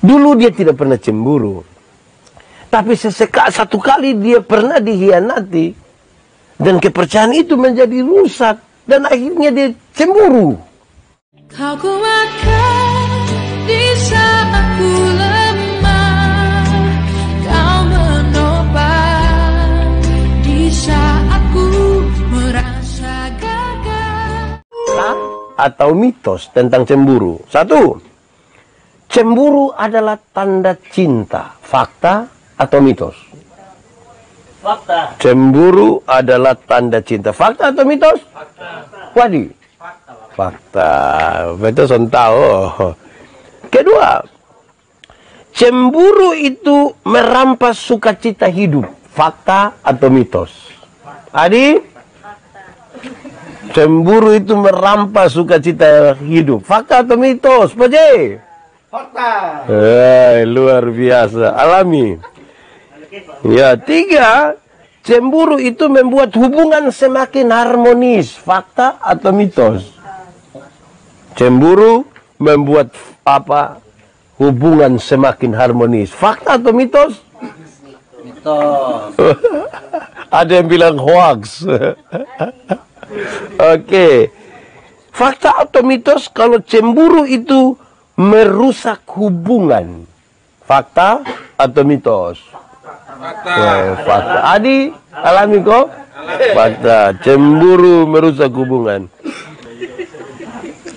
Dulu dia tidak pernah cemburu. Tapi satu kali dia pernah dihianati. Dan kepercayaan itu menjadi rusak. Dan akhirnya dia cemburu. Kau kuatkan di saat ku lemah. Kau menopang di saat ku merasa gagal. Atau mitos tentang cemburu. Satu, cemburu adalah tanda cinta. Fakta atau mitos? Fakta. Cemburu adalah tanda cinta. Fakta atau mitos? Fakta. Wadi? Fakta. Betul, tahu. Kedua, cemburu itu merampas sukacita hidup. Fakta atau mitos? Adi? Cemburu itu merampas sukacita hidup. Fakta atau mitos? Pak J? Fakta. Luar biasa. Alami. Ya, tiga, cemburu itu membuat hubungan semakin harmonis. Fakta atau mitos? Cemburu membuat hubungan semakin harmonis. Fakta atau mitos? Mitos. Ada yang bilang hoax. Oke. Fakta atau mitos kalau cemburu itu merusak hubungan? Fakta atau mitos? Fakta. Adi, alami kok? Fakta. Cemburu merusak hubungan.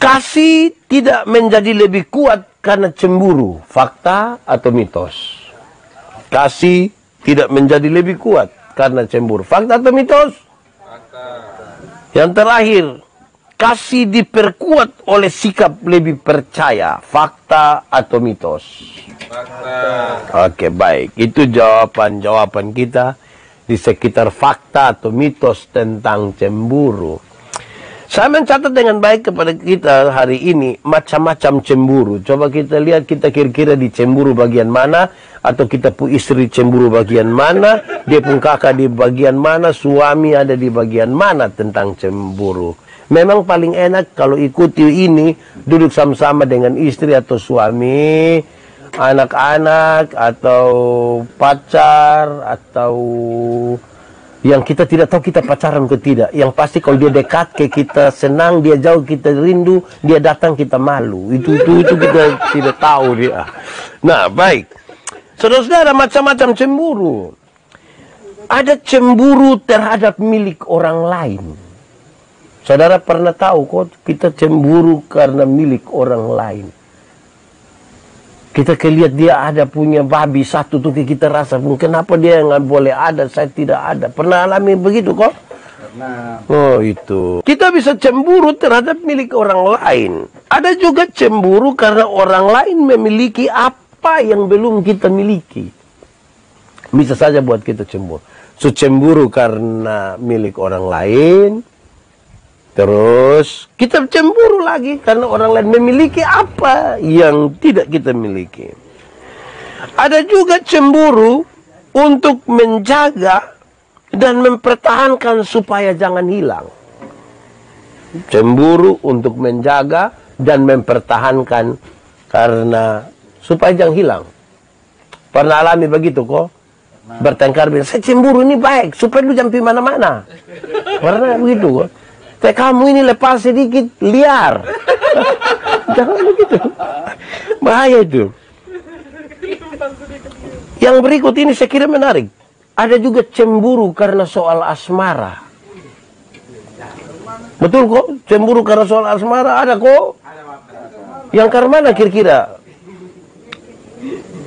Kasih tidak menjadi lebih kuat karena cemburu. Fakta atau mitos? Kasih tidak menjadi lebih kuat karena cemburu. Fakta atau mitos? Fakta. Yang terakhir, kasih diperkuat oleh sikap lebih percaya. Fakta atau mitos? Fakta. Oke, baik. Itu jawaban-jawaban kita di sekitar fakta atau mitos tentang cemburu. Saya mencatat dengan baik kepada kita hari ini macam-macam cemburu. Coba kita lihat kita kira-kira di cemburu bagian mana, atau kita pun istri cemburu bagian mana, dia pun kakak di bagian mana, suami ada di bagian mana tentang cemburu. Memang paling enak kalau ikuti ini, duduk sama-sama dengan istri atau suami, anak-anak, atau pacar, atau yang kita tidak tahu kita pacaran ke tidak. Yang pasti kalau dia dekat ke kita senang, dia jauh kita rindu, dia datang kita malu. Itu kita tidak tahu dia. Nah, baik. Saudara-saudara, macam-macam cemburu. Ada cemburu terhadap milik orang lain. Saudara pernah tahu kok kita cemburu karena milik orang lain. Kita lihat dia ada punya babi satu tuh kita rasa kenapa dia nggak boleh ada, saya tidak ada. Pernah alami begitu kok? Pernah. Oh itu. Kita bisa cemburu terhadap milik orang lain. Ada juga cemburu karena orang lain memiliki apa yang belum kita miliki. Bisa saja buat kita cemburu. So cemburu karena milik orang lain. Terus kita cemburu lagi karena orang lain memiliki apa yang tidak kita miliki. Ada juga cemburu untuk menjaga dan mempertahankan supaya jangan hilang. Cemburu untuk menjaga dan mempertahankan karena supaya jangan hilang. Pernah alami begitu kok? Bertengkar bilang, saya cemburu ini baik supaya lu jangan pergi mana-mana. Pernah begitu kok? Kamu ini lepas sedikit liar. Jangan begitu. Bahaya itu. Yang berikut ini saya kira menarik. Ada juga cemburu karena soal asmara. Betul kok? Cemburu karena soal asmara ada kok? Yang karena mana kira-kira?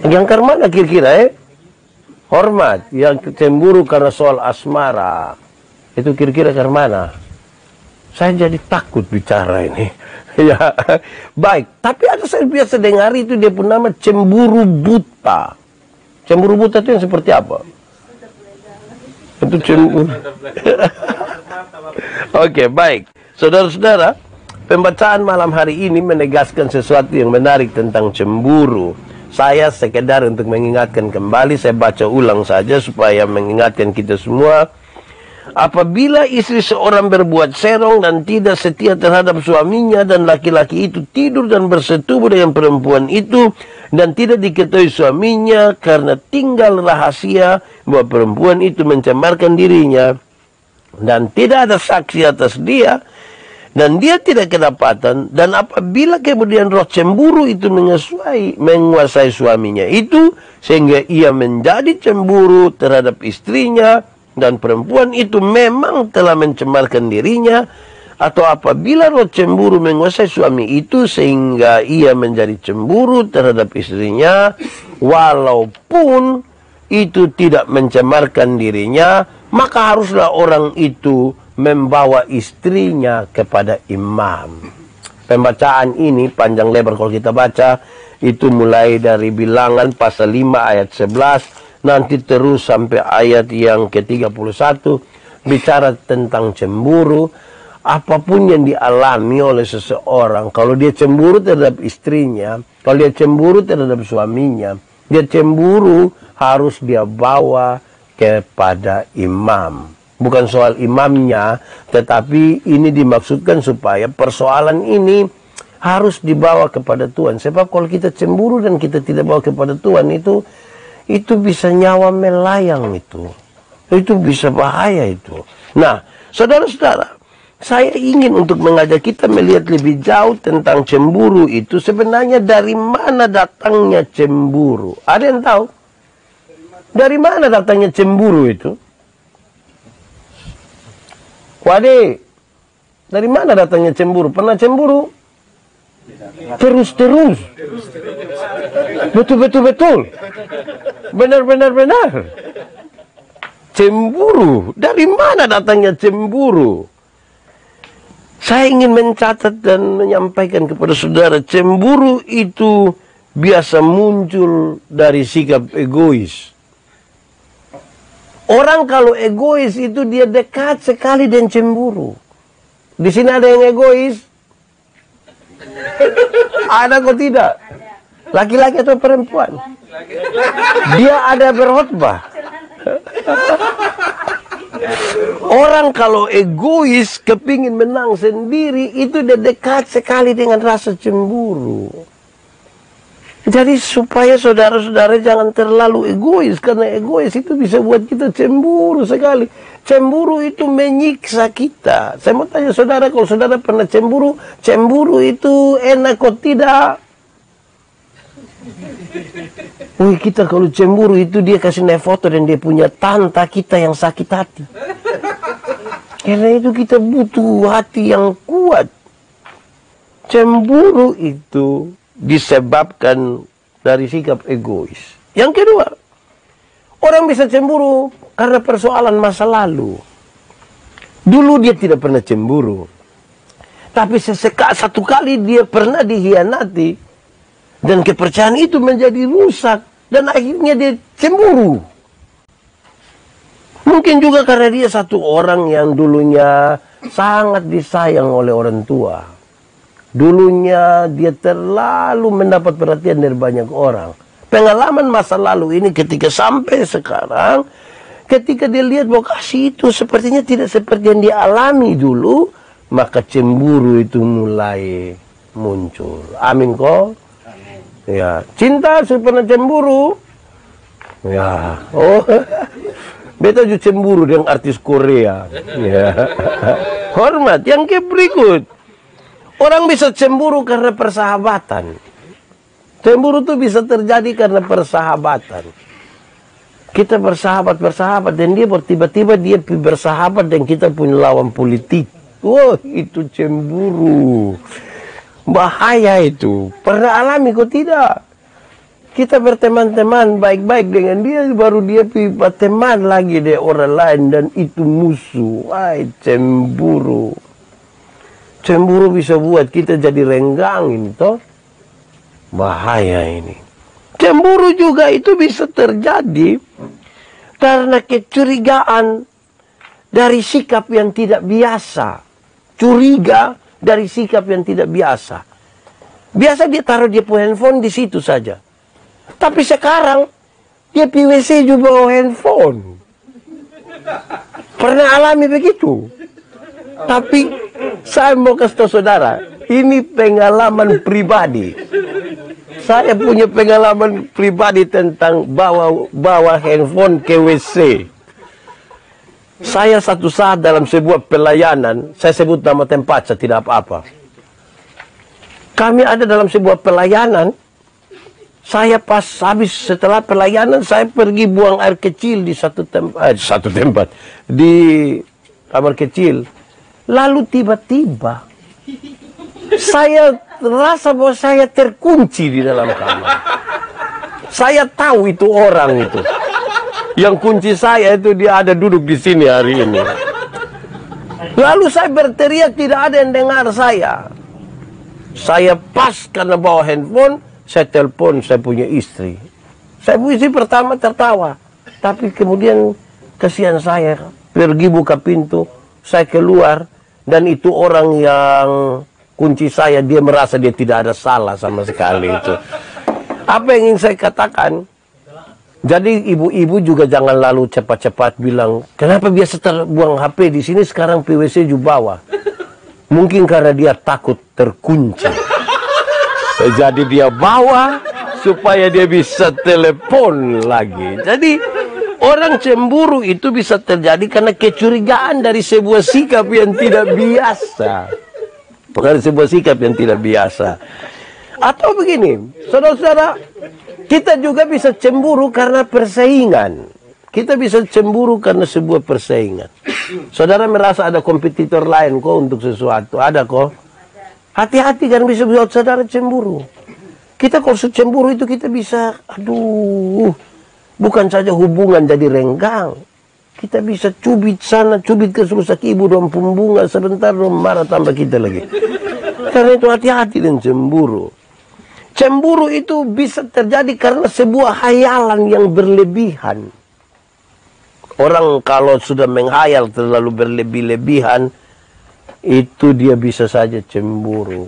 Yang karena mana kira-kira Hormat. Yang cemburu karena soal asmara. Itu kira-kira karena mana? Saya jadi takut bicara ini. Ya, baik. Tapi ada saya biasa dengar itu dia pun nama cemburu buta. Cemburu buta itu yang seperti apa? Itu cemburu. Oke, baik. Saudara-saudara, pembacaan malam hari ini menegaskan sesuatu yang menarik tentang cemburu. Saya sekedar untuk mengingatkan kembali, saya baca ulang saja supaya mengingatkan kita semua. Apabila istri seorang berbuat serong dan tidak setia terhadap suaminya, dan laki-laki itu tidur dan bersetubuh dengan perempuan itu dan tidak diketahui suaminya karena tinggal rahasia bahwa perempuan itu mencemarkan dirinya dan tidak ada saksi atas dia, dan dia tidak kedapatan, dan apabila kemudian roh cemburu itu menguasai suaminya itu sehingga ia menjadi cemburu terhadap istrinya, dan perempuan itu memang telah mencemarkan dirinya, atau apabila roh cemburu menguasai suami itu sehingga ia menjadi cemburu terhadap istrinya, walaupun itu tidak mencemarkan dirinya, maka haruslah orang itu membawa istrinya kepada imam. Pembacaan ini panjang lebar kalau kita baca, itu mulai dari Bilangan pasal 5 ayat 11, nanti terus sampai ayat yang ke-31, bicara tentang cemburu. Apapun yang dialami oleh seseorang, kalau dia cemburu terhadap istrinya, kalau dia cemburu terhadap suaminya, dia cemburu harus dia bawa kepada imam. Bukan soal imamnya, tetapi ini dimaksudkan supaya persoalan ini harus dibawa kepada Tuhan. Sebab kalau kita cemburu dan kita tidak bawa kepada Tuhan, itu bisa nyawa melayang itu bisa bahaya itu. Nah, saudara-saudara, saya ingin untuk mengajak kita melihat lebih jauh tentang cemburu itu. Sebenarnya dari mana datangnya cemburu? Ada yang tahu? Dari mana datangnya cemburu itu? Wade, dari mana datangnya cemburu? Pernah cemburu? Terus-terus. Betul. Benar. Cemburu. Dari mana datangnya cemburu? Saya ingin mencatat dan menyampaikan kepada saudara, cemburu itu biasa muncul dari sikap egois. Orang kalau egois itu dia dekat sekali dengan cemburu. Di sini ada yang egois? Ada kok tidak? Laki-laki atau perempuan? Dia ada berkhotbah. Orang kalau egois, kepingin menang sendiri, itu dia dekat sekali dengan rasa cemburu. Jadi supaya saudara-saudara jangan terlalu egois, karena egois itu bisa buat kita cemburu sekali. Cemburu itu menyiksa kita. Saya mau tanya saudara, kalau saudara pernah cemburu, cemburu itu enak kok tidak? Wih, kita kalau cemburu itu dia kasih naik foto dan dia punya tante kita yang sakit hati. Karena itu kita butuh hati yang kuat. Cemburu itu disebabkan dari sikap egois. Yang kedua, orang bisa cemburu karena persoalan masa lalu. Dulu dia tidak pernah cemburu, tapi satu kali dia pernah dikhianati, dan kepercayaan itu menjadi rusak, dan akhirnya dia cemburu. Mungkin juga karena dia satu orang yang dulunya sangat disayang oleh orang tua. Dulunya dia terlalu mendapat perhatian dari banyak orang. Pengalaman masa lalu ini ketika sampai sekarang, ketika dia lihat bahwa kasih itu sepertinya tidak seperti yang dia alami dulu, maka cemburu itu mulai muncul. Amin kok? Ya, cinta saya pernah cemburu. Ya, oh, beta juga cemburu dengan artis Korea. Ya, hormat. Yang berikut. Orang bisa cemburu karena persahabatan. Cemburu itu bisa terjadi karena persahabatan. Kita bersahabat, dan dia tiba-tiba dia bersahabat dan kita punya lawan politik. Wah, itu cemburu. Bahaya itu. Pernah alami kok tidak? Kita berteman-teman baik-baik dengan dia, baru dia berteman lagi dengan orang lain dan itu musuh. Wah, cemburu. Cemburu bisa buat kita jadi renggang ini toh. Bahaya ini. Cemburu juga itu bisa terjadi karena kecurigaan dari sikap yang tidak biasa. Curiga dari sikap yang tidak biasa. Biasa dia taruh dia punya handphone di situ saja. Tapi sekarang dia PWC juga bawa handphone. Pernah alami begitu. Tapi saya mau kasih tahu saudara, ini pengalaman pribadi. Saya punya pengalaman pribadi tentang bawa handphone ke WC. Saya satu saat dalam sebuah pelayanan, saya sebut nama tempat, saya tidak apa-apa. Kami ada dalam sebuah pelayanan, saya pas habis setelah pelayanan, saya pergi buang air kecil di satu tempat, di kamar kecil. Lalu tiba-tiba, saya rasa bahwa saya terkunci di dalam kamar. Saya tahu itu orang itu. Yang kunci saya itu dia ada duduk di sini hari ini. Lalu saya berteriak, tidak ada yang dengar saya. Saya pas karena bawa handphone, saya telepon saya punya istri. Saya punya istri pertama tertawa. Tapi kemudian kasihan saya, pergi buka pintu, saya keluar. Dan itu orang yang kunci saya, dia merasa dia tidak ada salah sama sekali itu. Apa yang ingin saya katakan? Jadi ibu-ibu juga jangan lalu cepat-cepat bilang, kenapa biasa terbuang HP di sini sekarang PWC juga bawa. Mungkin karena dia takut terkunci. Jadi dia bawa supaya dia bisa telepon lagi. Jadi orang cemburu itu bisa terjadi karena kecurigaan dari sebuah sikap yang tidak biasa. Dari sebuah sikap yang tidak biasa. Atau begini, saudara-saudara, kita juga bisa cemburu karena persaingan. Kita bisa cemburu karena sebuah persaingan. Saudara merasa ada kompetitor lain kok untuk sesuatu. Ada kok. Hati-hati kan bisa buat saudara cemburu. Kita kalau cemburu itu kita bisa, aduh, bukan saja hubungan jadi renggang. Kita bisa cubit sana, cubit ke rusak ibu dong pembunga. Sebentar dong marah tambah kita lagi. Karena itu hati-hati dengan cemburu. Cemburu itu bisa terjadi karena sebuah hayalan yang berlebihan. Orang kalau sudah menghayal terlalu berlebih-lebihan, itu dia bisa saja cemburu.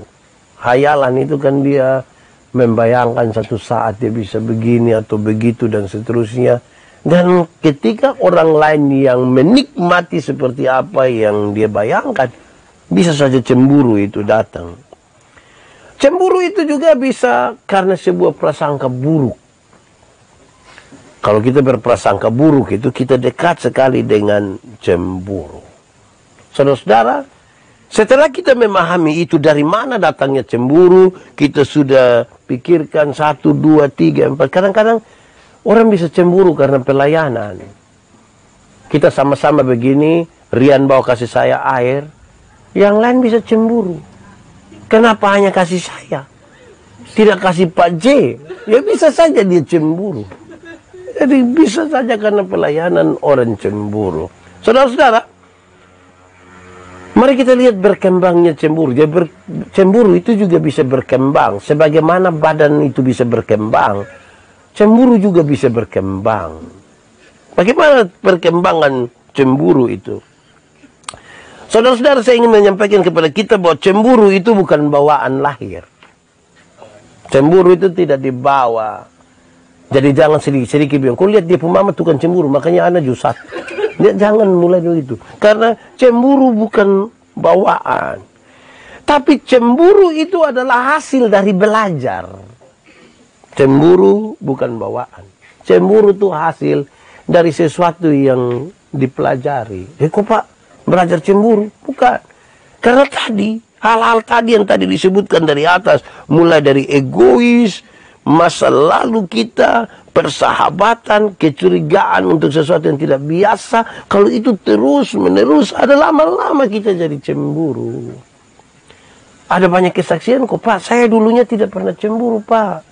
Hayalan itu kan dia membayangkan satu saat dia bisa begini atau begitu dan seterusnya. Dan ketika orang lain yang menikmati seperti apa yang dia bayangkan, bisa saja cemburu itu datang. Cemburu itu juga bisa karena sebuah prasangka buruk. Kalau kita berprasangka buruk itu kita dekat sekali dengan cemburu. Saudara-saudara, setelah kita memahami itu dari mana datangnya cemburu, kita sudah pikirkan 1, 2, 3, 4. Kadang-kadang orang bisa cemburu karena pelayanan. Kita sama-sama begini, Rian bawa kasih saya air, yang lain bisa cemburu. Kenapa hanya kasih saya? Tidak kasih Pak J? Ya bisa saja dia cemburu. Jadi bisa saja karena pelayanan orang cemburu. Saudara-saudara, mari kita lihat berkembangnya cemburu. Jadi cemburu itu juga bisa berkembang. Sebagaimana badan itu bisa berkembang, cemburu juga bisa berkembang. Bagaimana perkembangan cemburu itu? Saudara-saudara, saya ingin menyampaikan kepada kita bahwa cemburu itu bukan bawaan lahir. Cemburu itu tidak dibawa. Jadi jangan sedikit-sedikit bilang, kau lihat dia pemama tukang cemburu, makanya anak jusat. Jangan mulai begitu. Karena cemburu bukan bawaan. Tapi cemburu itu adalah hasil dari belajar. Cemburu bukan bawaan. Cemburu itu hasil dari sesuatu yang dipelajari. Kok Pak belajar cemburu? Bukan. Karena tadi, hal-hal tadi yang tadi disebutkan dari atas, mulai dari egois, masa lalu kita, persahabatan, kecurigaan untuk sesuatu yang tidak biasa, kalau itu terus-menerus, ada lama-lama kita jadi cemburu. Ada banyak kesaksian kok, Pak, saya dulunya tidak pernah cemburu, Pak.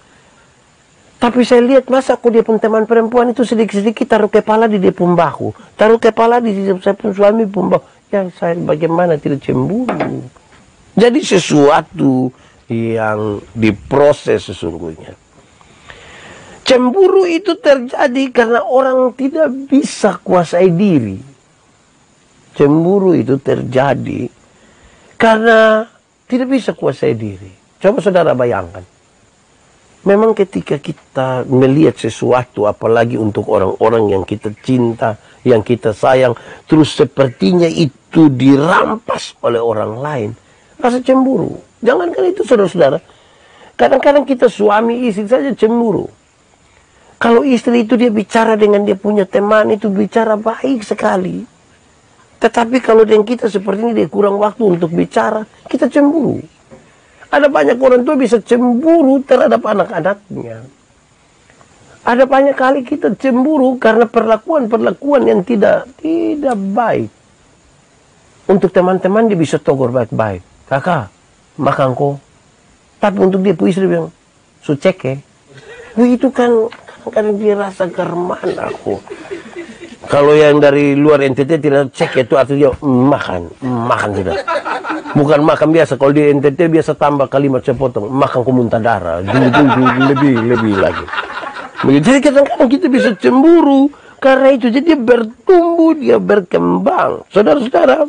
Tapi saya lihat masa aku dia pun teman perempuan itu sedikit-sedikit taruh kepala di dia pun bahu. Taruh kepala di saya pun suami pun bahu. Ya saya bagaimana tidak cemburu. Jadi sesuatu yang diproses sesungguhnya. Cemburu itu terjadi karena orang tidak bisa kuasai diri. Cemburu itu terjadi karena tidak bisa kuasai diri. Coba saudara bayangkan. Memang ketika kita melihat sesuatu, apalagi untuk orang-orang yang kita cinta, yang kita sayang, terus sepertinya itu dirampas oleh orang lain, rasa cemburu. Jangankan itu, saudara-saudara, kadang-kadang kita suami istri saja cemburu. Kalau istri itu dia bicara dengan dia punya teman, itu bicara baik sekali. Tetapi kalau dengan kita seperti ini, dia kurang waktu untuk bicara, kita cemburu. Ada banyak orang tua bisa cemburu terhadap anak-anaknya. Ada banyak kali kita cemburu karena perlakuan-perlakuan yang tidak baik. Untuk teman-teman dia bisa tegur baik-baik. Kakak, makan kok. Tapi untuk dia istri bilang, sucek. Itu kan kadang-kadang dia rasa german aku. Kalau yang dari luar NTT tidak cek itu artinya makan sudah. Bukan makan biasa. Kalau di NTT biasa tambah kalimat sepotong, makan ku muntah darah. Lebih lagi. Jadi kadang-kadang kita bisa cemburu karena itu. Jadi dia bertumbuh, dia berkembang. Saudara-saudara,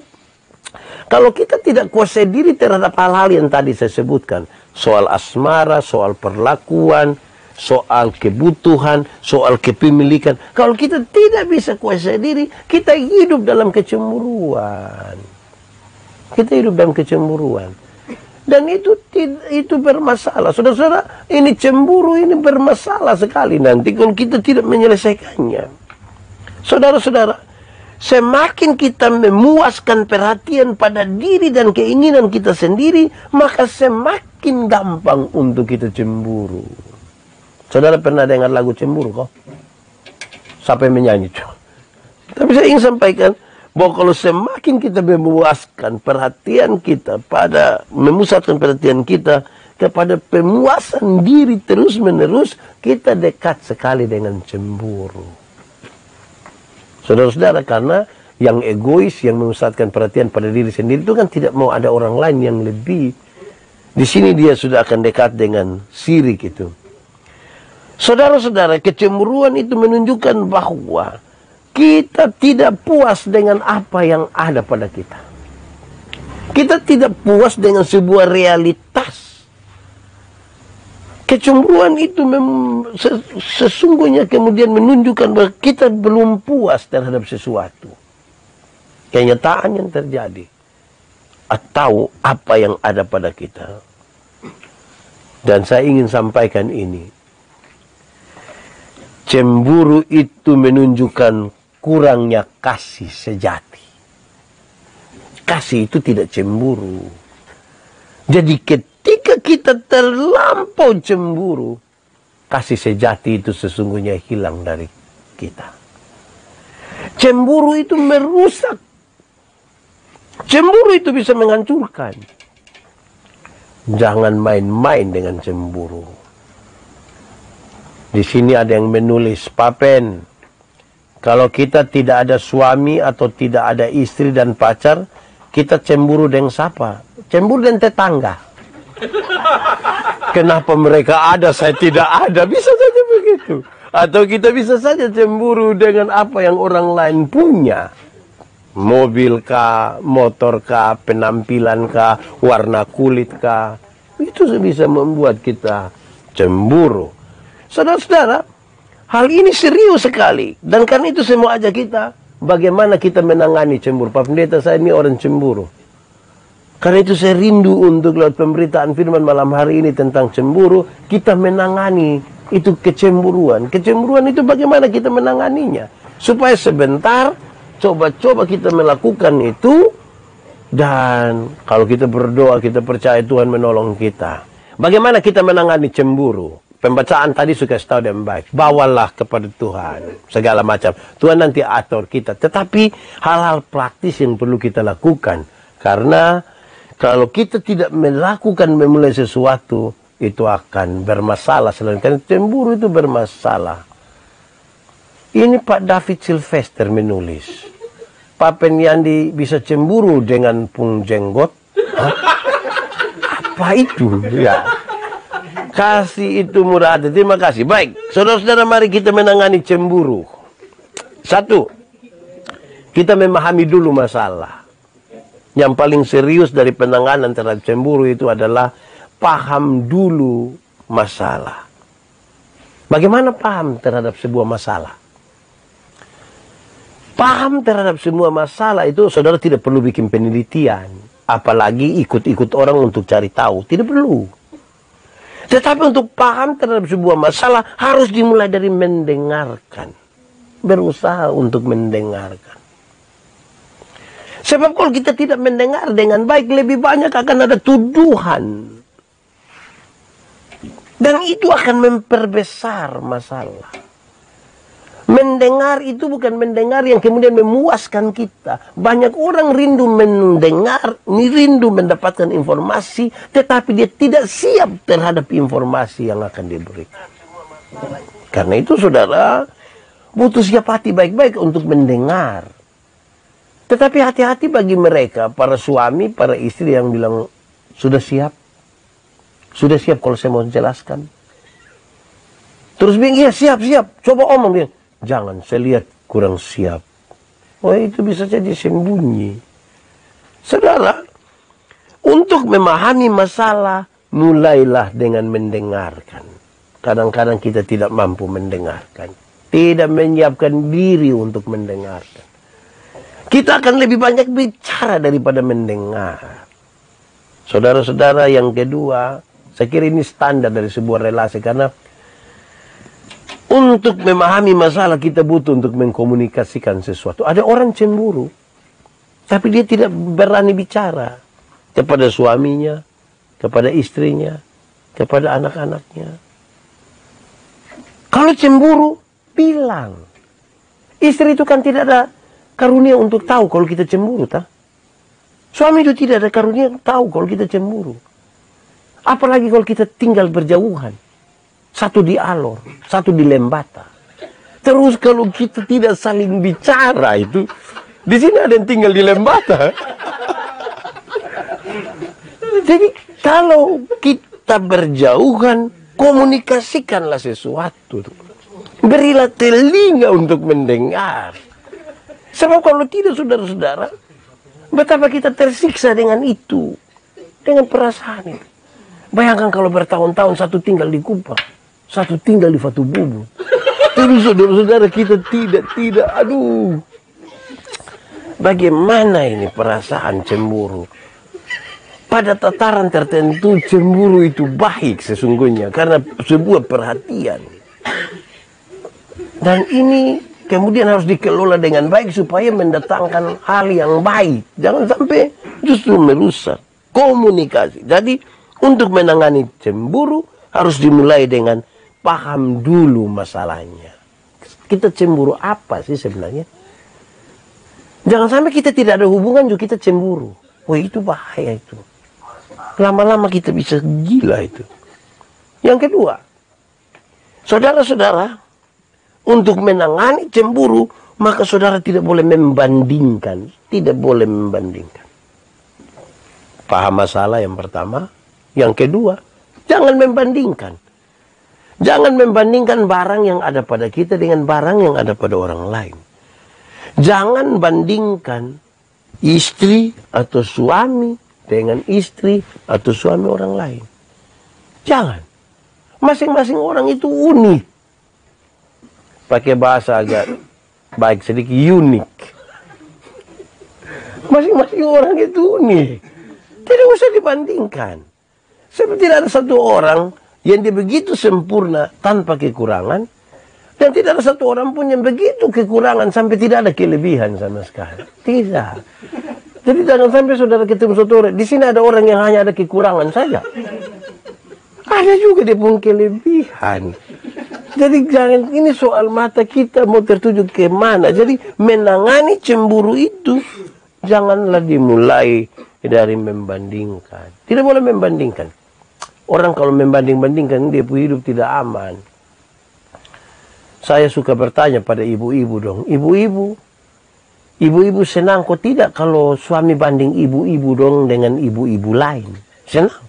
kalau kita tidak kuasai diri terhadap hal-hal yang tadi saya sebutkan, soal asmara, soal perlakuan, soal kebutuhan, soal kepemilikan. Kalau kita tidak bisa kuasai diri, kita hidup dalam kecemburuan. Kita hidup dalam kecemburuan. Dan itu bermasalah. Saudara-saudara, ini cemburu ini bermasalah sekali nanti kalau kita tidak menyelesaikannya. Saudara-saudara, semakin kita memuaskan perhatian pada diri dan keinginan kita sendiri, maka semakin gampang untuk kita cemburu. Saudara pernah dengar lagu cemburu kok? Sampai menyanyi. Tapi saya ingin sampaikan bahwa kalau semakin kita memuaskan perhatian kita memusatkan perhatian kita kepada pemuasan diri terus-menerus, kita dekat sekali dengan cemburu. Saudara-saudara, karena yang egois, yang memusatkan perhatian pada diri sendiri itu kan tidak mau ada orang lain yang lebih. Di sini dia sudah akan dekat dengan sirik itu. Saudara-saudara, kecemburuan itu menunjukkan bahwa kita tidak puas dengan apa yang ada pada kita. Kita tidak puas dengan sebuah realitas. Kecemburuan itu sesungguhnya kemudian menunjukkan bahwa kita belum puas terhadap sesuatu. Kenyataan yang terjadi. Atau apa yang ada pada kita. Dan saya ingin sampaikan ini. Cemburu itu menunjukkan kurangnya kasih sejati. Kasih itu tidak cemburu. Jadi ketika kita terlampau cemburu, kasih sejati itu sesungguhnya hilang dari kita. Cemburu itu merusak. Cemburu itu bisa menghancurkan. Jangan main-main dengan cemburu. Di sini ada yang menulis, Papen, kalau kita tidak ada suami atau tidak ada istri dan pacar, kita cemburu dengan siapa? Cemburu dengan tetangga. Kenapa mereka ada, saya tidak ada? Bisa saja begitu. Atau kita bisa saja cemburu dengan apa yang orang lain punya. Mobil kah, motor kah, penampilan kah, warna kulit kah. Itu bisa membuat kita cemburu. Saudara-saudara, hal ini serius sekali. Dan karena itu saya mau ajak kita, bagaimana kita menangani cemburu. Pak Pendeta, saya ini orang cemburu. Karena itu saya rindu untuk lewat pemberitaan firman malam hari ini tentang cemburu, kita menangani itu kecemburuan. Kecemburuan itu bagaimana kita menanganinya. Supaya sebentar, coba-coba kita melakukan itu. Dan kalau kita berdoa, kita percaya Tuhan menolong kita. Bagaimana kita menangani cemburu? Pembacaan tadi sudah tahu dengan baik. Bawalah kepada Tuhan segala macam. Tuhan nanti atur kita. Tetapi hal-hal praktis yang perlu kita lakukan. Karena kalau kita tidak melakukan memulai sesuatu, itu akan bermasalah. Karena cemburu itu bermasalah. Ini Pak David Sylvester menulis. Pak Penyandi bisa cemburu dengan pung jenggot? Hah? Apa itu? Ya. Kasih itu murah hati. Terima kasih. Baik, saudara-saudara, mari kita menangani cemburu. Satu, kita memahami dulu masalah. Yang paling serius dari penanganan terhadap cemburu itu adalah paham dulu masalah. Bagaimana paham terhadap sebuah masalah? Paham terhadap semua masalah itu saudara tidak perlu bikin penelitian. Apalagi ikut-ikut orang untuk cari tahu. Tidak perlu. Tetapi untuk paham terhadap sebuah masalah harus dimulai dari mendengarkan. Berusaha untuk mendengarkan. Sebab kalau kita tidak mendengar dengan baik, lebih banyak akan ada tuduhan. Dan itu akan memperbesar masalah. Mendengar itu bukan mendengar yang kemudian memuaskan kita. Banyak orang rindu mendengar, rindu mendapatkan informasi, tetapi dia tidak siap terhadap informasi yang akan diberikan. Karena itu saudara, butuh siap hati baik-baik untuk mendengar. Tetapi hati-hati bagi mereka, para suami, para istri yang bilang, sudah siap? Sudah siap kalau saya mau jelaskan? Terus bilang, iya siap. Coba omong dia. Jangan, saya lihat kurang siap. Oh, itu bisa jadi sembunyi. Saudara, untuk memahami masalah, mulailah dengan mendengarkan. Kadang-kadang kita tidak mampu mendengarkan. Tidak menyiapkan diri untuk mendengarkan. Kita akan lebih banyak bicara daripada mendengar. Saudara-saudara, yang kedua, saya kira ini standar dari sebuah relasi. Karena untuk memahami masalah kita butuh untuk mengkomunikasikan sesuatu. Ada orang cemburu, tapi dia tidak berani bicara kepada suaminya, kepada istrinya, kepada anak-anaknya. Kalau cemburu, bilang. Istri itu kan tidak ada karunia untuk tahu kalau kita cemburu, tak? Suami itu tidak ada karunia tahu kalau kita cemburu. Apalagi kalau kita tinggal berjauhan. Satu di Alor, satu di Lembata. Terus kalau kita tidak saling bicara itu, di sini ada yang tinggal di Lembata. Jadi kalau kita berjauhan, komunikasikanlah sesuatu. Berilah telinga untuk mendengar. Sebab kalau tidak, saudara-saudara, betapa kita tersiksa dengan itu, dengan perasaan itu. Bayangkan kalau bertahun-tahun satu tinggal di Kupang, satu tinggal di Fatu Bubu. Terus saudara-saudara kita tidak, aduh. Bagaimana ini perasaan cemburu? Pada tataran tertentu cemburu itu baik sesungguhnya. Karena sebuah perhatian. Dan ini kemudian harus dikelola dengan baik supaya mendatangkan hal yang baik. Jangan sampai justru merusak komunikasi. Jadi untuk menangani cemburu harus dimulai dengan paham dulu masalahnya. Kita cemburu apa sih sebenarnya? Jangan sampai kita tidak ada hubungan juga kita cemburu. Wah, itu bahaya itu. Lama-lama kita bisa gila itu. Yang kedua, saudara-saudara, untuk menangani cemburu, maka saudara tidak boleh membandingkan. Tidak boleh membandingkan. Paham masalah yang pertama. Yang kedua, jangan membandingkan. Jangan membandingkan barang yang ada pada kita dengan barang yang ada pada orang lain. Jangan bandingkan istri atau suami dengan istri atau suami orang lain. Jangan. Masing-masing orang itu unik. Pakai bahasa agak baik sedikit, unik. Masing-masing orang itu unik. Tidak usah dibandingkan. Sebab tidak ada satu orang yang dia begitu sempurna tanpa kekurangan, dan tidak ada satu orang pun yang begitu kekurangan sampai tidak ada kelebihan sama sekali. Tidak. Jadi jangan sampai saudara ketemu satu orang, di sini ada orang yang hanya ada kekurangan saja. Ada juga dia pun kelebihan. Jadi jangan, ini soal mata kita mau tertuju ke mana. Jadi menangani cemburu itu janganlah dimulai dari membandingkan. Tidak boleh membandingkan. Orang kalau membanding-bandingkan, dia punya hidup tidak aman. Saya suka bertanya pada ibu-ibu dong. Ibu-ibu senang kok tidak kalau suami banding ibu-ibu dong dengan ibu-ibu lain. Senang.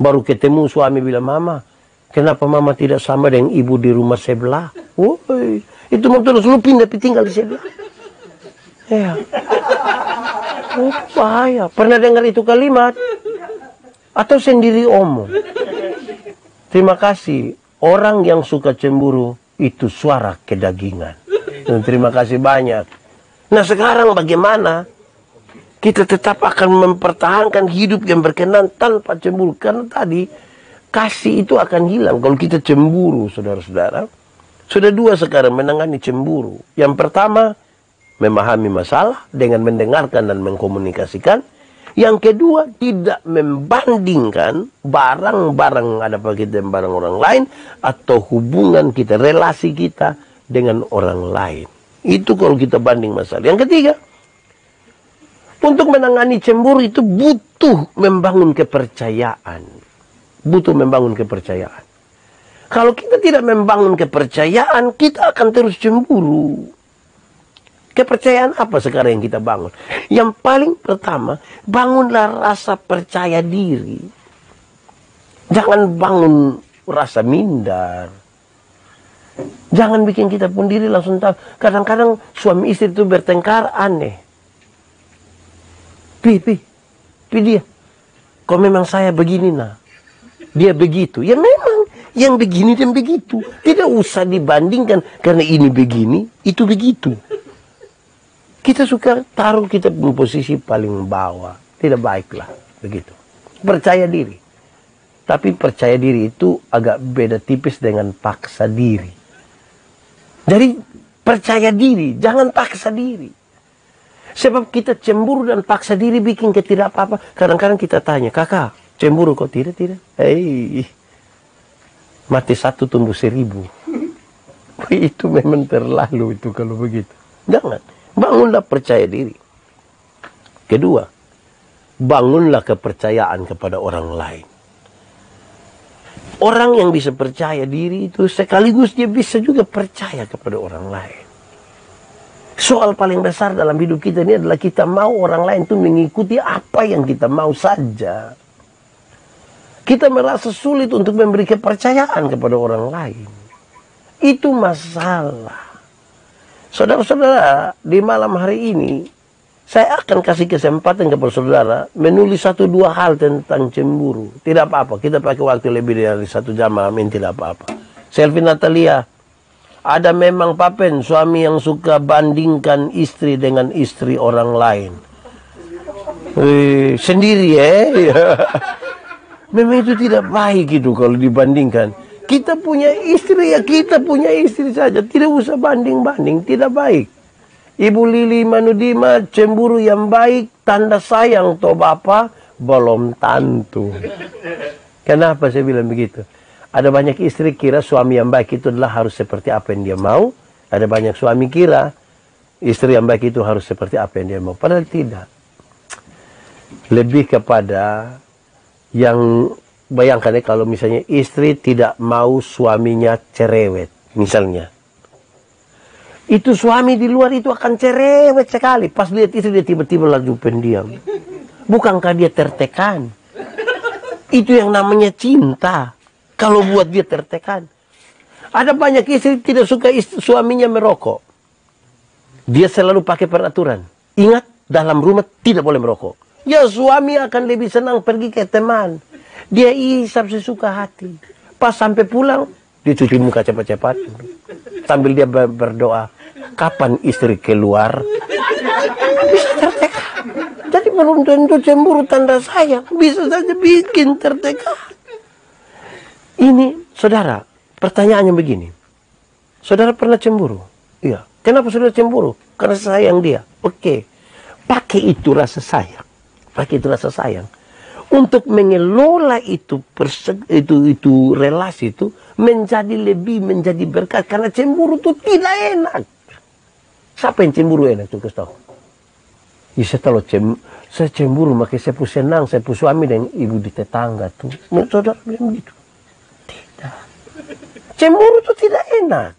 Baru ketemu suami bilang, mama, kenapa mama tidak sama dengan ibu di rumah sebelah? Woi, itu mau terus lu pindah tinggal di sebelah. Ya. Oh, bahaya. Pernah dengar itu kalimat? Atau sendiri omong. Terima kasih Orang yang suka cemburu itu suara kedagingan. Dan terima kasih banyak. Nah sekarang bagaimana kita tetap akan mempertahankan hidup yang berkenan tanpa cemburu? Karena tadi kasih itu akan hilang kalau kita cemburu, saudara-saudara. Sudah dua sekarang menangani cemburu. Yang pertama, memahami masalah dengan mendengarkan dan mengkomunikasikan. Yang kedua, tidak membandingkan barang-barang yang ada pada kita dengan barang orang lain, atau hubungan kita, relasi kita dengan orang lain. Itu kalau kita banding masalah. Yang ketiga, untuk menangani cemburu itu butuh membangun kepercayaan. Butuh membangun kepercayaan. Kalau kita tidak membangun kepercayaan, kita akan terus cemburu. Kepercayaan apa sekarang yang kita bangun? Yang paling pertama, bangunlah rasa percaya diri. Jangan bangun rasa minder. Jangan bikin kita pun diri langsung tahu. Kadang-kadang suami istri itu bertengkar aneh. Pi dia. Kok memang saya begini nah. Dia begitu. Ya memang yang begini dan begitu. Tidak usah dibandingkan karena ini begini, itu begitu. Kita suka taruh kita di posisi paling bawah. Tidak baiklah. Begitu. Percaya diri. Tapi percaya diri itu agak beda tipis dengan paksa diri. Jadi percaya diri. Jangan paksa diri. Sebab kita cemburu dan paksa diri bikin kita tidak apa-apa. Kadang-kadang kita tanya, kakak cemburu kok? Tidak. Hei, mati satu tumbuh 1000. Itu memang terlalu itu kalau begitu. Jangan. Bangunlah percaya diri. Kedua, bangunlah kepercayaan kepada orang lain. Orang yang bisa percaya diri itu sekaligus dia bisa juga percaya kepada orang lain. Soal paling besar dalam hidup kita ini adalah kita mau orang lain itu mengikuti apa yang kita mau saja. Kita merasa sulit untuk memberi kepercayaan kepada orang lain. Itu masalah. Saudara-saudara, di malam hari ini, saya akan kasih kesempatan kepada saudara menulis 1-2 hal tentang cemburu. Tidak apa-apa, kita pakai waktu lebih dari 1 jam, amin, tidak apa-apa. Selvi Natalia, ada memang papen suami yang suka bandingkan istri dengan istri orang lain. Sendiri memang itu tidak baik itu kalau dibandingkan. Kita punya istri ya kita punya istri saja. Tidak usah banding-banding. Tidak baik. Ibu Lili Manudima, cemburu yang baik tanda sayang toh Bapak belum tentu. Kenapa saya bilang begitu? Ada banyak istri kira suami yang baik itu adalah harus seperti apa yang dia mau. Ada banyak suami kira istri yang baik itu harus seperti apa yang dia mau. Padahal tidak. Lebih kepada yang bayangkan kalau misalnya istri tidak mau suaminya cerewet, misalnya. Itu suami di luar itu akan cerewet sekali. Pas lihat istri dia tiba-tiba laju pendiam. Bukankah dia tertekan? Itu yang namanya cinta. Kalau buat dia tertekan. Ada banyak istri tidak suka suaminya merokok. Dia selalu pakai peraturan. Ingat, dalam rumah tidak boleh merokok. Ya suami akan lebih senang pergi ke teman. Dia isap sesuka hati. Pas sampai pulang, dia cuci muka cepat-cepat. Sambil dia berdoa, kapan istri keluar? Bisa tertekan. Jadi belum tentu cemburu tanda sayang. Bisa saja bikin tertekan. Ini, saudara, pertanyaannya begini. Saudara pernah cemburu? Iya. Kenapa saudara cemburu? Karena sayang dia. Oke. Pakai itu rasa sayang. Pakai itu rasa sayang. Untuk mengelola itu relasi itu menjadi berkat. Karena cemburu itu tidak enak. Siapa yang cemburu enak? Tuh tahu. Ya, saya cemburu, makanya saya pun senang, saya pun suami dan ibu di tetangga tuh. Saudara bilang begitu. Tidak. Cemburu itu tidak enak.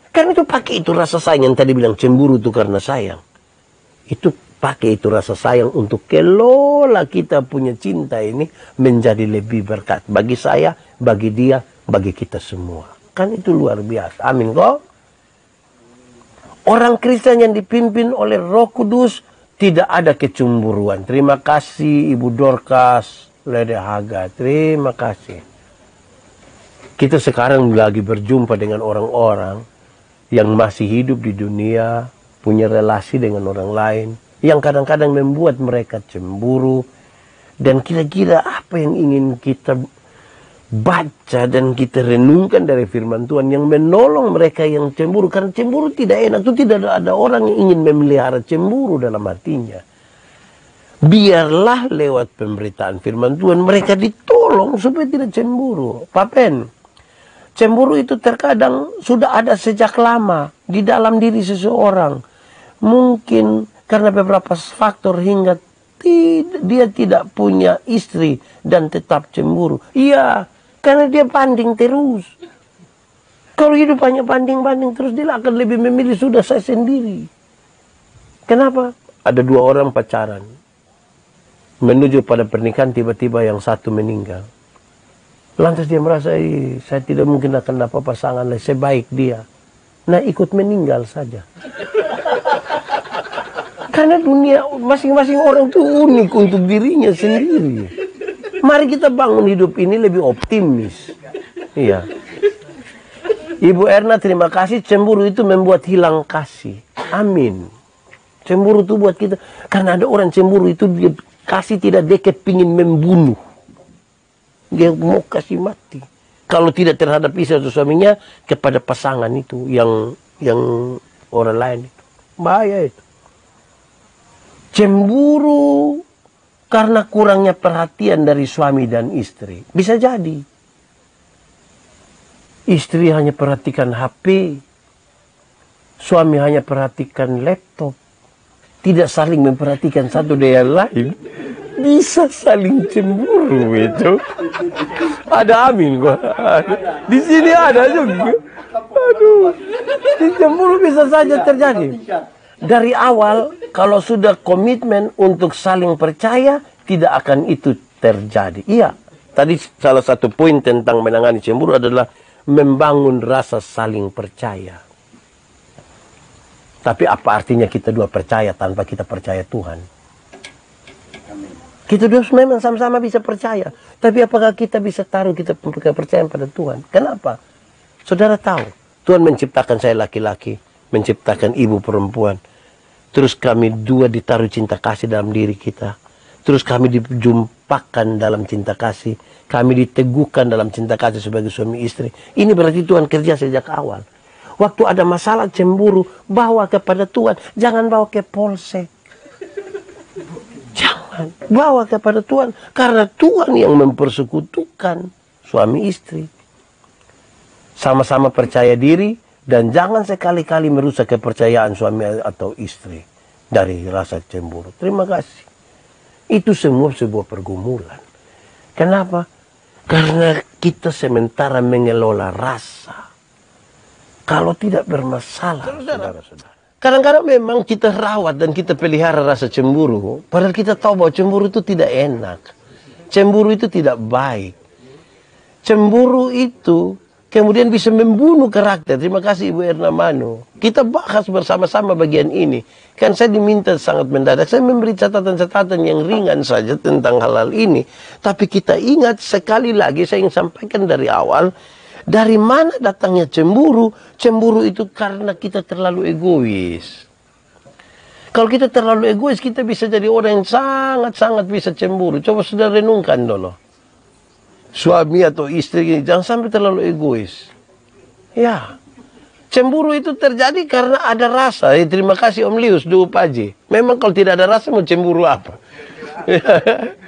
Karena itu pakai itu rasa sayang yang tadi bilang cemburu itu karena sayang. Itu pakai itu rasa sayang untuk kelola kita punya cinta ini menjadi lebih berkat. Bagi saya, bagi dia, bagi kita semua. Kan itu luar biasa. Amin kok. Orang Kristen yang dipimpin oleh Roh Kudus tidak ada kecemburuan. Terima kasih Ibu Dorcas Lede Haga. Terima kasih. Kita sekarang lagi berjumpa dengan orang-orang yang masih hidup di dunia, punya relasi dengan orang lain, yang kadang-kadang membuat mereka cemburu. Dan kira-kira apa yang ingin kita baca dan kita renungkan dari firman Tuhan yang menolong mereka yang cemburu. Karena cemburu tidak enak, itu tidak ada orang yang ingin memelihara cemburu dalam hatinya. Biarlah lewat pemberitaan firman Tuhan mereka ditolong supaya tidak cemburu. Papen, cemburu itu terkadang sudah ada sejak lama di dalam diri seseorang. Mungkin karena beberapa faktor hingga dia tidak punya istri dan tetap cemburu. Iya, karena dia banding terus. Kalau hidup hanya banding-banding terus, dia akan lebih memilih sudah saya sendiri. Kenapa? Ada dua orang pacaran. Menuju pada pernikahan, tiba-tiba yang satu meninggal. Lantas dia merasa, saya tidak mungkin akan dapat pasangan lain, sebaik dia. Nah, ikut meninggal saja. Karena dunia masing-masing orang itu unik untuk dirinya sendiri. Mari kita bangun hidup ini lebih optimis. Iya. Ibu Erna, terima kasih. Cemburu itu membuat hilang kasih. Amin. Cemburu itu buat kita. Karena ada orang cemburu itu dia kasih tidak dekat, pingin membunuh. Dia mau kasih mati. Kalau tidak terhadap istri atau suaminya, kepada pasangan itu yang orang lain itu. Bahaya itu. Cemburu karena kurangnya perhatian dari suami dan istri. Bisa jadi. Istri hanya perhatikan HP. Suami hanya perhatikan laptop. Tidak saling memperhatikan satu dengan lain. Bisa saling cemburu itu. Ada amin gua. Di sini ada juga. Aduh. Cemburu bisa saja terjadi. Dari awal, kalau sudah komitmen untuk saling percaya, tidak akan itu terjadi. Iya, tadi salah satu poin tentang menangani cemburu adalah membangun rasa saling percaya. Tapi apa artinya kita dua percaya tanpa kita percaya Tuhan? Kita dua memang sama-sama bisa percaya. Tapi apakah kita bisa taruh kita kepercayaan pada Tuhan? Kenapa? Saudara tahu, Tuhan menciptakan saya laki-laki, menciptakan ibu perempuan. Terus kami dua ditaruh cinta kasih dalam diri kita. Terus kami dijumpakan dalam cinta kasih. Kami diteguhkan dalam cinta kasih sebagai suami istri. Ini berarti Tuhan kerja sejak awal. Waktu ada masalah cemburu, bawa kepada Tuhan. Jangan bawa ke polsek. Jangan. Bawa kepada Tuhan. Karena Tuhan yang mempersekutukan suami istri. Sama-sama percaya diri. Dan jangan sekali-kali merusak kepercayaan suami atau istri dari rasa cemburu. Terima kasih. Itu semua sebuah pergumulan. Kenapa? Karena kita sementara mengelola rasa. Kalau tidak bermasalah, saudara-saudara. Kadang-kadang memang kita rawat dan kita pelihara rasa cemburu. Padahal kita tahu bahwa cemburu itu tidak enak. Cemburu itu tidak baik. Cemburu itu kemudian bisa membunuh karakter. Terima kasih Ibu Erna Mano. Kita bahas bersama-sama bagian ini. Kan saya diminta sangat mendadak. Saya memberi catatan-catatan yang ringan saja tentang hal-hal ini. Tapi kita ingat sekali lagi, saya ingin sampaikan dari awal. Dari mana datangnya cemburu? Cemburu itu karena kita terlalu egois. Kalau kita terlalu egois, kita bisa jadi orang yang sangat-sangat bisa cemburu. Coba sudah renungkan dulu. Suami atau istri ini jangan sampai terlalu egois. Ya, cemburu itu terjadi karena ada rasa. Terima kasih Om Lius, Duh Paji. Memang kalau tidak ada rasa mau cemburu apa?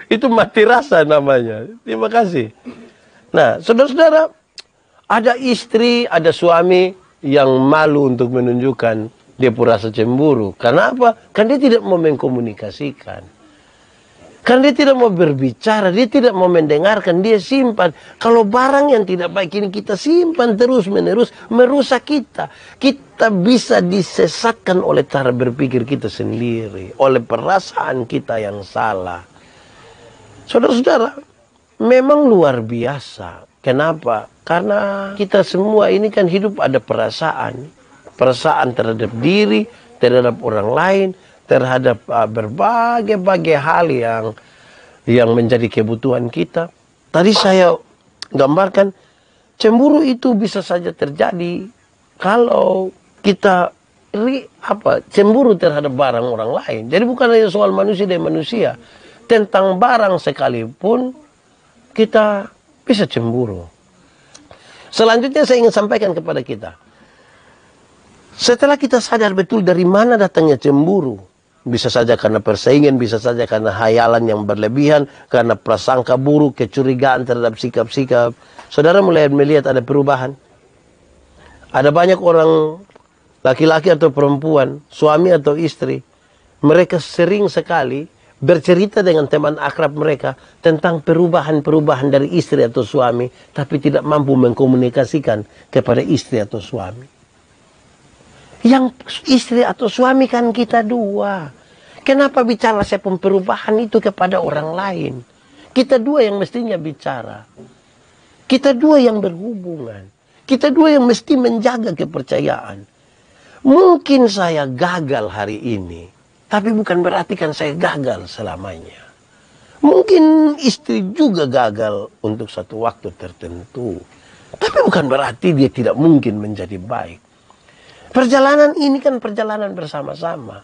Itu mati rasa namanya. Terima kasih. Nah, saudara-saudara, ada istri, ada suami yang malu untuk menunjukkan dia pun rasa cemburu. Karena apa? Karena dia tidak mau mengkomunikasikan. Karena dia tidak mau berbicara, dia tidak mau mendengarkan, dia simpan. Kalau barang yang tidak baik ini kita simpan terus-menerus, merusak kita. Kita bisa disesatkan oleh cara berpikir kita sendiri, oleh perasaan kita yang salah. Saudara-saudara, memang luar biasa. Kenapa? Karena kita semua ini kan hidup ada perasaan. Perasaan terhadap diri, terhadap orang lain, terhadap berbagai-bagai hal yang menjadi kebutuhan kita. Tadi saya gambarkan Cemburu itu bisa saja terjadi kalau kita cemburu terhadap barang orang lain. Jadi bukan hanya soal manusia dan manusia. Tentang barang sekalipun kita bisa cemburu. Selanjutnya saya ingin sampaikan kepada kita. Setelah kita sadar betul dari mana datangnya cemburu. Bisa saja karena persaingan, bisa saja karena hayalan yang berlebihan, karena prasangka buruk, kecurigaan terhadap sikap-sikap. Saudara mulai melihat ada perubahan. Ada banyak orang, laki-laki atau perempuan, suami atau istri, mereka sering sekali bercerita dengan teman akrab mereka tentang perubahan-perubahan dari istri atau suami, tapi tidak mampu mengkomunikasikan kepada istri atau suami. Yang istri atau suami kan kita dua. Kenapa bicara siapa perubahan itu kepada orang lain? Kita dua yang mestinya bicara. Kita dua yang berhubungan. Kita dua yang mesti menjaga kepercayaan. Mungkin saya gagal hari ini, tapi bukan berarti kan saya gagal selamanya. Mungkin istri juga gagal untuk satu waktu tertentu, tapi bukan berarti dia tidak mungkin menjadi baik. Perjalanan ini kan perjalanan bersama-sama.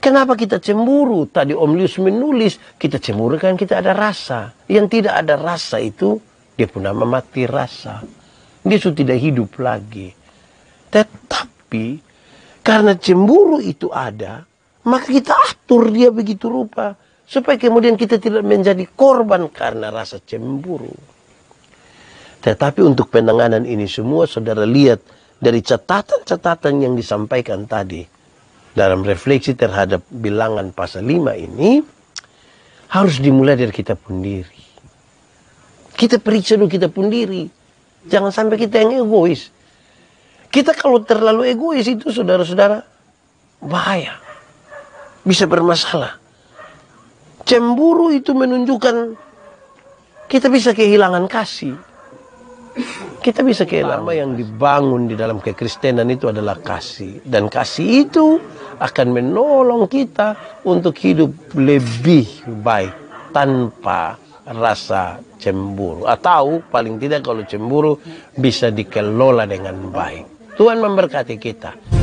Kenapa kita cemburu? Tadi Om Lius menulis, kita cemburu kan kita ada rasa. Yang tidak ada rasa itu, dia pun nama mati rasa. Dia sudah tidak hidup lagi. Tetapi, karena cemburu itu ada, maka kita atur dia begitu rupa. Supaya kemudian kita tidak menjadi korban karena rasa cemburu. Tetapi untuk penanganan ini semua, saudara lihat, dari catatan-catatan yang disampaikan tadi dalam refleksi terhadap bilangan pasal 5 ini harus dimulai dari kita pun diri. Kita periksa dulu kita pun diri. Jangan sampai kita yang egois. Kita kalau terlalu egois itu saudara-saudara bahaya. Bisa bermasalah. Cemburu itu menunjukkan kita bisa kehilangan kasih. Kita bisa kehilangan yang dibangun di dalam kekristenan itu adalah kasih. Dan kasih itu akan menolong kita untuk hidup lebih baik tanpa rasa cemburu. Atau paling tidak kalau cemburu bisa dikelola dengan baik. Tuhan memberkati kita.